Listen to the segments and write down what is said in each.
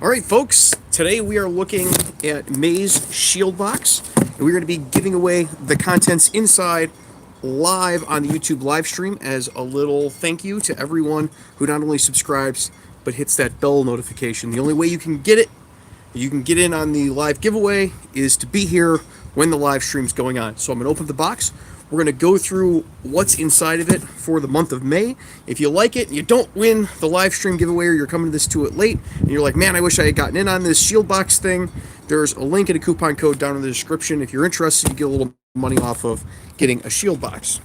All right, folks, today we are looking at May's Shield Box, and we're going to be giving away the contents inside live on the YouTube live stream as a little thank you to everyone who not only subscribes but hits that bell notification. The only way you can get in on the live giveaway is to be here when the live stream's going on. So I'm going to open the box. We're going to go through what's inside of it for the month of May. If you like it and you don't win the live stream giveaway, or you're coming to it late and you're like, man, I wish I had gotten in on this Shield Box thing, there's a link and a coupon code down in the description. If you're interested, you get a little money off of getting a Shield Box.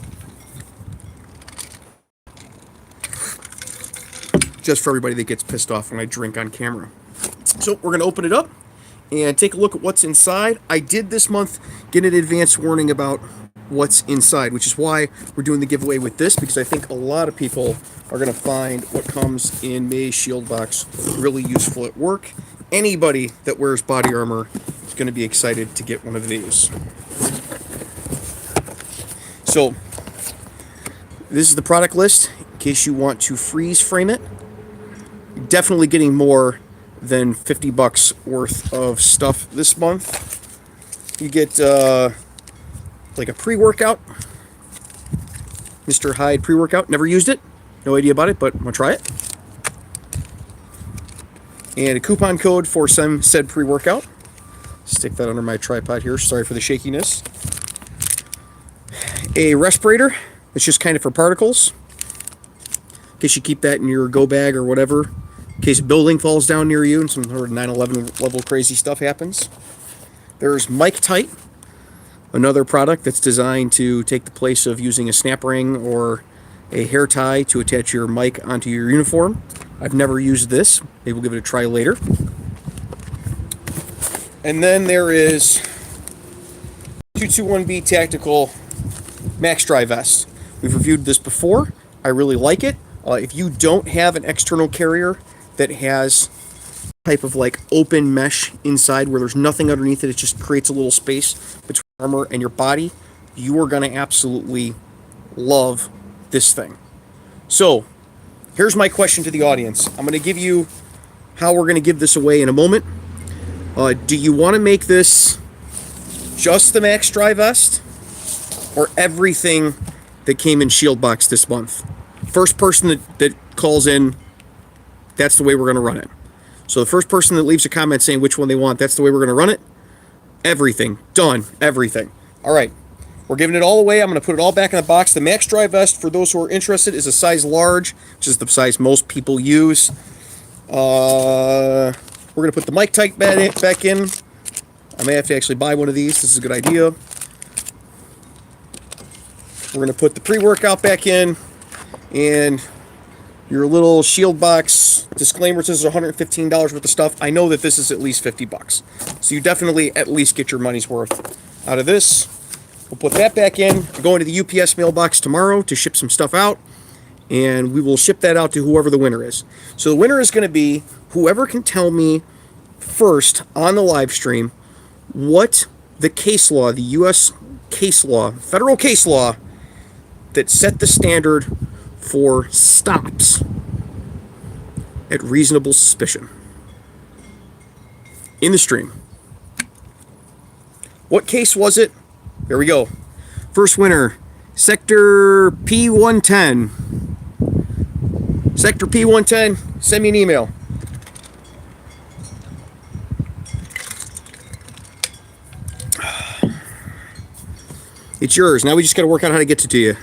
Just for everybody that gets pissed off when I drink on camera. So we're going to open it up and take a look at what's inside. I did this month get an advance warning about what's inside, which is why we're doing the giveaway with this, because I think a lot of people are going to find what comes in May's Shield Box really useful at work. Anybody that wears body armor is going to be excited to get one of these. So this is the product list in case you want to freeze frame it. Definitely getting more than $50 worth of stuff this month. You get like a pre-workout, Mr. Hyde pre-workout. Never used it, no idea about it, but I'm gonna try it. And a coupon code for some said pre-workout. Stick that under my tripod here. Sorry for the shakiness. A respirator. It's just kind of for particles. In case you keep that in your go bag or whatever. In case a building falls down near you and some sort of 9/11 level crazy stuff happens. There's Mic Tight, another product that's designed to take the place of using a snap ring or a hair tie to attach your mic onto your uniform. I've never used this. Maybe we'll give it a try later. And then there is 221B Tactical Max Dry Vest. We've reviewed this before. I really like it. If you don't have an external carrier that has type of like open mesh inside where there's nothing underneath it, it just creates a little space between armor and your body, you are going to absolutely love this thing. So here's my question to the audience. I'm going to give you how we're going to give this away in a moment. Do you want to make this just the Max Dry Vest or everything that came in Shield Box this month? First person that calls in, that's the way we're going to run it. So the first person that leaves a comment saying which one they want, that's the way we're going to run it. Everything. Done. Everything. All right. We're giving it all away. I'm going to put it all back in the box. The Max Dry Vest, for those who are interested, is a size large, which is the size most people use. We're going to put the Mic Tight back in. I may have to actually buy one of these. This is a good idea. We're going to put the pre-workout back in. And your little Shield Box disclaimer says $115 worth of stuff. I know that this is at least $50. So you definitely at least get your money's worth out of this. We'll put that back in. We're going to the UPS mailbox tomorrow to ship some stuff out. And we will ship that out to whoever the winner is. So the winner is going to be whoever can tell me first on the live stream what the case law, the U.S. case law, federal case law that set the standard for stops at reasonable suspicion in the stream. What case was it? There we go. First winner, Sector P110. Sector P110, send me an email. It's yours. Now we just got to work out how to get it to you.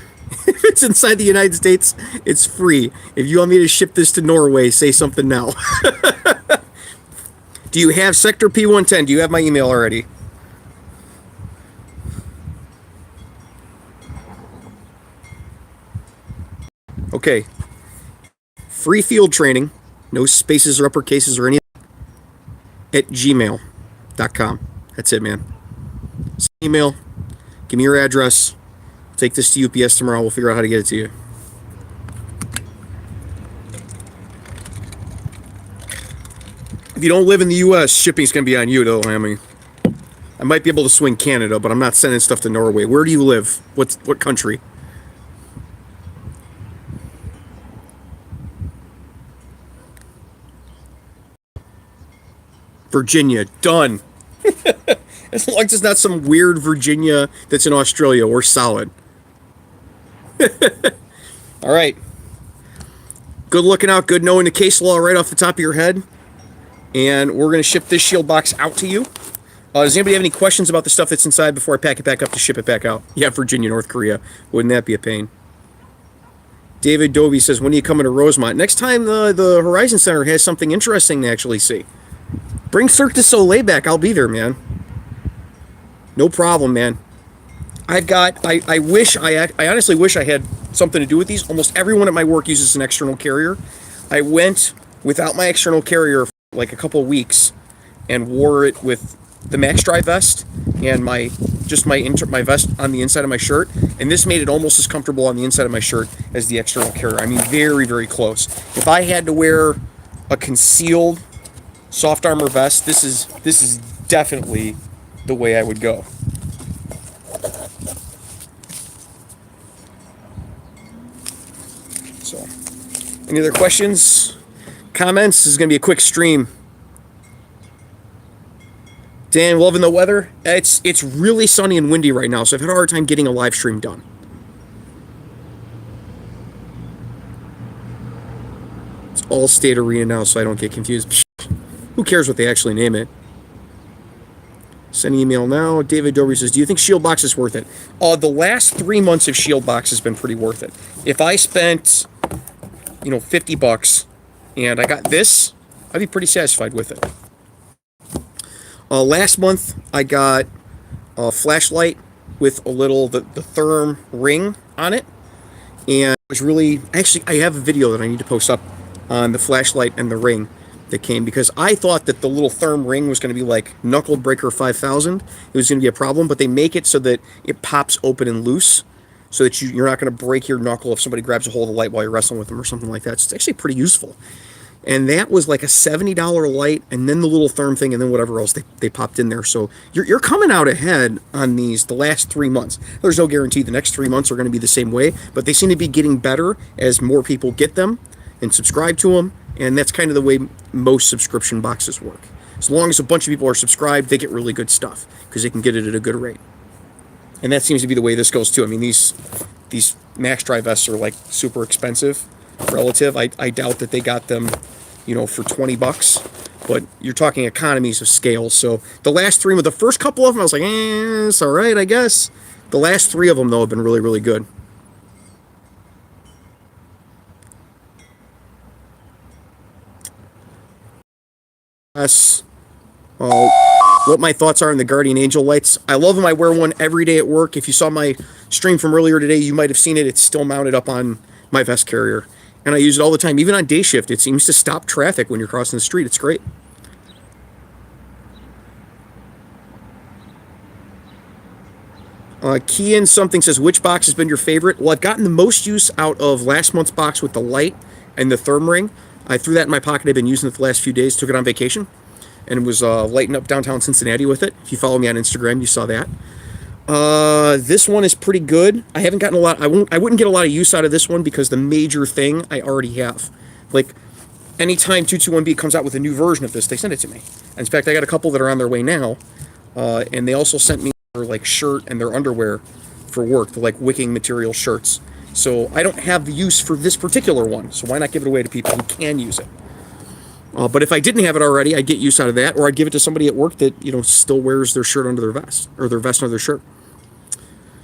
If it's inside the United States, it's free. If you want me to ship this to Norway, say something now. Do you have Sector P110? Do you have my email already? Okay. Free field training, no spaces or uppercases or anything, at gmail.com. That's it, man. Send email. Give me your address. Take this to UPS tomorrow. We'll figure out how to get it to you. If you don't live in the U.S., shipping's going to be on you, though, I mean, I might be able to swing Canada, but I'm not sending stuff to Norway. Where do you live? What country? Virginia, done. As long as it's not some weird Virginia that's in Australia, we're solid. All right. Good looking out, good knowing the case law right off the top of your head. And we're going to ship this shield box out to you. Does anybody have any questions about the stuff that's inside before I pack it back up to ship it back out? Yeah, Virginia, North Korea. Wouldn't that be a pain? David Dovey says, when are you coming to Rosemont? Next time the Horizon Center has something interesting to actually see. Bring Cirque du Soleil back. I'll be there, man. No problem, man. I honestly wish I had something to do with these. Almost everyone at my work uses an external carrier. I went without my external carrier for like a couple of weeks and wore it with the Max Dry vest and my vest on the inside of my shirt, and this made it almost as comfortable on the inside of my shirt as the external carrier. I mean, very, very close. If I had to wear a concealed soft armor vest, this is definitely the way I would go. So, any other questions, comments? This is going to be a quick stream. Dan, loving the weather. It's really sunny and windy right now, so I've had a hard time getting a live stream done. It's all state arena now, so I don't get confused. Who cares what they actually name it? Send an email now. David Dobry says, do you think Shieldbox is worth it? The last 3 months of Shieldbox has been pretty worth it. If I spent, $50 and I got this, I'd be pretty satisfied with it. Last month, I got a flashlight with the therm ring on it. And it was really, actually, I have a video that I need to post up on the flashlight and the ring that came, because I thought that the little therm ring was going to be like Knuckle Breaker 5000. It was going to be a problem, but they make it so that it pops open and loose so that you're not going to break your knuckle if somebody grabs a hold of the light while you're wrestling with them or something like that. So it's actually pretty useful. And that was like a $70 light, and then the little therm thing, and then whatever else they popped in there. So you're coming out ahead on these the last 3 months. There's no guarantee the next 3 months are going to be the same way, but they seem to be getting better as more people get them and subscribe to them. And that's kind of the way most subscription boxes work. As long as a bunch of people are subscribed, they get really good stuff because they can get it at a good rate. And that seems to be the way this goes too. I mean, these Max Dry vests are like super expensive relative. I doubt that they got them, for $20, but you're talking economies of scale. So the last the first couple of them, I was like, it's all right, I guess. The last 3 of them, though, have been really, really good. What my thoughts are on the Guardian Angel lights. I love them. I wear one every day at work. If you saw my stream from earlier today, you might have seen it. It's still mounted up on my vest carrier. And I use it all the time. Even on day shift, it seems to stop traffic when you're crossing the street. It's great. Kian something says, which box has been your favorite? Well, I've gotten the most use out of last month's box with the light and the therm ring. I threw that in my pocket. I've been using it the last few days. Took it on vacation. And was lighting up downtown Cincinnati with it. If you follow me on Instagram, you saw that. This one is pretty good. I haven't gotten a lot. I wouldn't get a lot of use out of this one because the major thing I already have. Like, anytime 221B comes out with a new version of this, they send it to me. And in fact, I got a couple that are on their way now. And they also sent me their shirt and their underwear for work, the wicking material shirts. So I don't have the use for this particular one. So why not give it away to people who can use it? But if I didn't have it already, I'd get use out of that, or I'd give it to somebody at work that, still wears their shirt under their vest, or their vest under their shirt.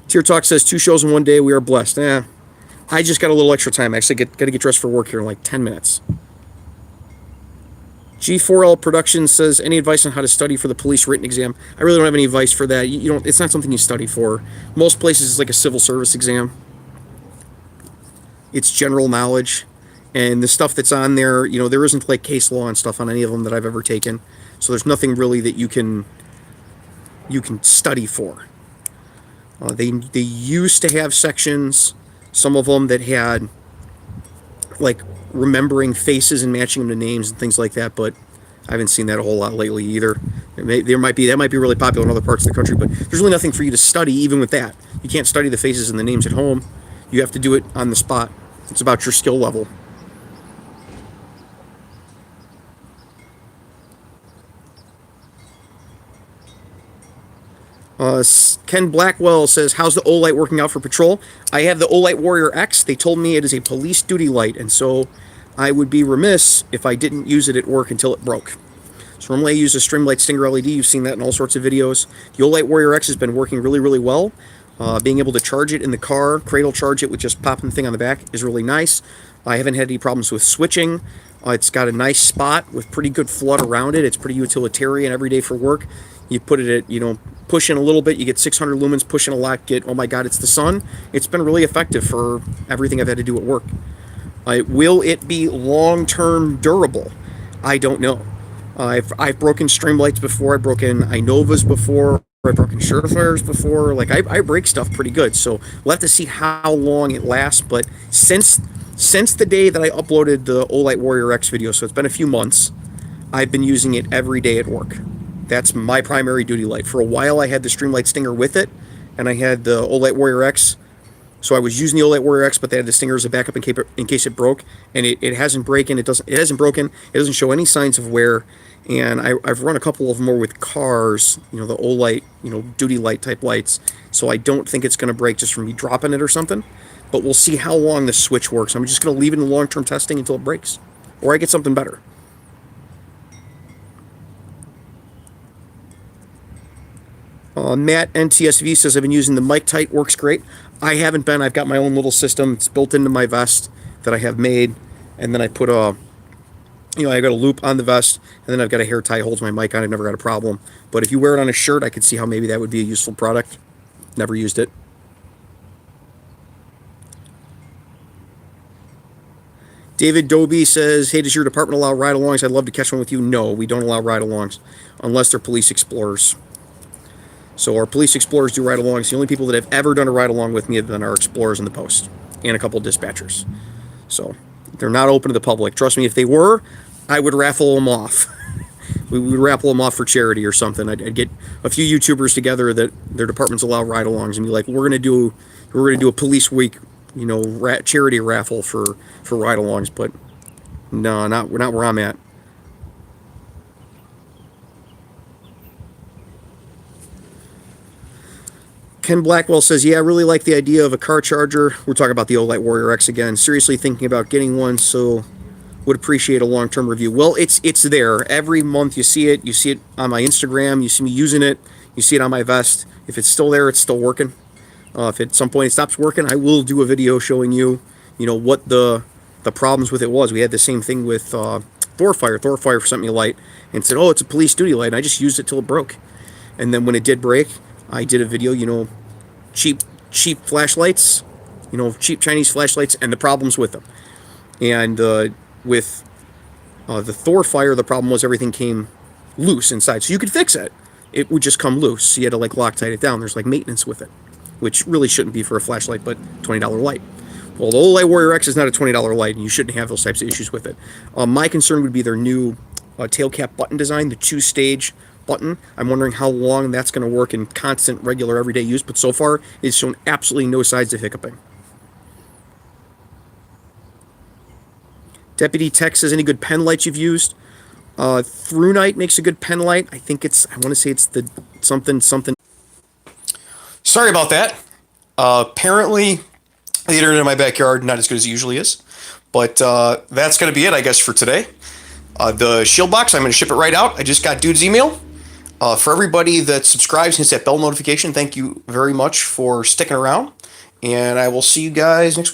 Tier Talk says, 2 shows in one day, we are blessed. I just got a little extra time. I actually got to get dressed for work here in 10 minutes. G4L Productions says, any advice on how to study for the police written exam? I really don't have any advice for that. It's not something you study for. Most places it's like a civil service exam. It's general knowledge. And the stuff that's on there, there isn't case law and stuff on any of them that I've ever taken. So there's nothing really that you can study for. They used to have sections, some of them that had remembering faces and matching them to names and things like that, but I haven't seen that a whole lot lately either. That might be really popular in other parts of the country, but there's really nothing for you to study even with that. You can't study the faces and the names at home. You have to do it on the spot. It's about your skill level. Ken Blackwell says, how's the Olight working out for patrol? I have the Olight Warrior X. They told me it is a police duty light, and so I would be remiss if I didn't use it at work until it broke. So normally I use a Streamlight Stinger LED. You've seen that in all sorts of videos. The Olight Warrior X has been working really, really well. Being able to charge it in the car, cradle charge it with just popping the thing on the back is really nice. I haven't had any problems with switching. It's got a nice spot with pretty good flood around it. It's pretty utilitarian every day for work. You put it at, push in a little bit, you get 600 lumens, push in a lot, get, oh my God, it's the sun. It's been really effective for everything I've had to do at work. Will it be long-term durable? I don't know. I've broken Streamlights before. I've broken Inovas before. I've broken Surefires before. Like, I break stuff pretty good, so we'll have to see how long it lasts. But since the day that I uploaded the Olight Warrior X video, so it's been a few months, I've been using it every day at work. That's my primary duty light. For a while, I had the Streamlight Stinger with it, and I had the Olight Warrior X. So I was using the Olight Warrior X, but they had the Stinger as a backup in case it broke, and it hasn't broken. It hasn't broken. It doesn't show any signs of wear. And I've run a couple of more with cars, the Olight, duty light type lights. So I don't think it's going to break just from me dropping it or something. But we'll see how long the switch works. I'm just going to leave it in long-term testing until it breaks, or I get something better. Matt NTSV says, I've been using the Mic Tight, works great. I haven't been. I've got my own little system. It's built into my vest that I have made. And then I put I got a loop on the vest, and then I've got a hair tie holds my mic on. I've never had a problem. But if you wear it on a shirt, I could see how maybe that would be a useful product. Never used it. David Doby says, hey, does your department allow ride-alongs? I'd love to catch one with you. No, we don't allow ride-alongs unless they're police explorers. So our police explorers do ride-alongs. The only people that have ever done a ride-along with me have been our explorers in the post and a couple of dispatchers. So they're not open to the public. Trust me, if they were, I would raffle them off. We would raffle them off for charity or something. I'd get a few YouTubers together that their departments allow ride-alongs and be like, we're gonna do a police week, charity raffle for ride-alongs. But no, we're not where I'm at. Ken Blackwell says, yeah, I really like the idea of a car charger. We're talking about the Olight Warrior X again. Seriously thinking about getting one, so would appreciate a long-term review. Well, it's there. Every month you see it. You see it on my Instagram. You see me using it. You see it on my vest. If it's still there, it's still working. If at some point it stops working, I will do a video showing you, what the problems with it was. We had the same thing with Thorfire. Thorfire sent me a light and said, oh, it's a police duty light. And I just used it till it broke. And then when it did break, I did a video, cheap flashlights, cheap Chinese flashlights and the problems with them. And with the Thorfire, the problem was everything came loose inside. So you could fix it. It would just come loose. So you had to Loctite it down. There's maintenance with it, which really shouldn't be for a flashlight, but $20 light. Well, the Olight Warrior X is not a $20 light, and you shouldn't have those types of issues with it. My concern would be their new tail cap button design, the 2-stage button. I'm wondering how long that's going to work in constant, regular, everyday use, but so far it's shown absolutely no signs of hiccuping. Deputy Tech says, any good pen lights you've used? Through Night makes a good pen light. I want to say it's the something. Sorry about that. Apparently, the internet in my backyard, not as good as it usually is. But that's going to be it, I guess, for today. The shieldbox, I'm going to ship it right out. I just got dude's email. For everybody that subscribes and hits that bell notification, thank you very much for sticking around. And I will see you guys next week.